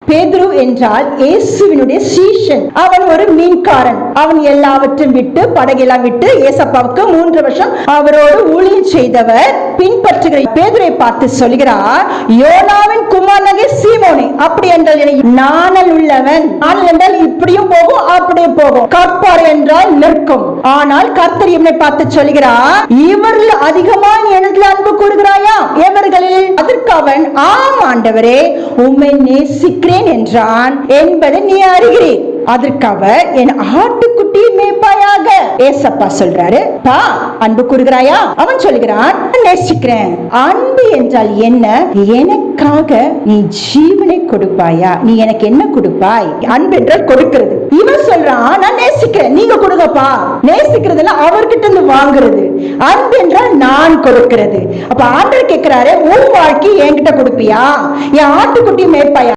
பேதுரு என்றால் இயேசுவினுடைய சீஷன். அவன் ஒரு மீன்காரன். அவன் எல்லாவற்றையும் விட்டு, படகெல்லாம் விட்டு, ஏசப்பாவுக்கு 3 வருஷம் அவரோடு ஊழியம் செய்தவர். பின்பற்றுகிற பேதுரை பார்த்து சொல்கிறார், யோனாவின் குமாரனாகிய சீமோனே, அப்படி என்றால் நாணல் உள்ளவன். நாணல் என்றால் இப்படியும் போகும், அப்படியே போகும். கற்பார் என்றால் நிற்கும். ஆனால் கர்த்தர் இவனை பார்த்து சொல்கிறார், இவர்கள் அதிகமாக எனக்கு அன்பு கூறுகிறாயா? எவர்களில்? அதற்கு அவன், ஆம் ஆண்டவரே, உம்மை நேசிக்கிறேன் என்றான் என்பதை நீ அறிகிறீர். அதற்கு அவர், என் ஆட்டுக்குட்டி மேய்ப்பாயாக. ஏசப்பா சொல்றாரு, பா, அன்பு கூறுகிறாயா? அவன் சொல்கிறான், நேசிக்கிறேன். அன்பு என்றால் என்ன? எனக்காக நீ ஜீவனை கொடுப்பாயா? நீ எனக்கு என்ன கொடுப்பாய்? அன்பு என்றால் கொடுக்கிறது. இவன் சொல்றான், நான் நேசிக்கிறேன், நீங்க கொடுங்கப்பா. நேசிக்கிறதுல அவர்கிட்ட இருந்து வாங்குறது. அன்பு என்றால் நான் கொடுக்கிறது. அப்ப ஆண்டவர் கேட்கிறாரு, உன் வாழ்க்கை என்கிட்ட கொடுப்பியா? என் ஆட்டுக்குட்டி மேய்ப்பாயா?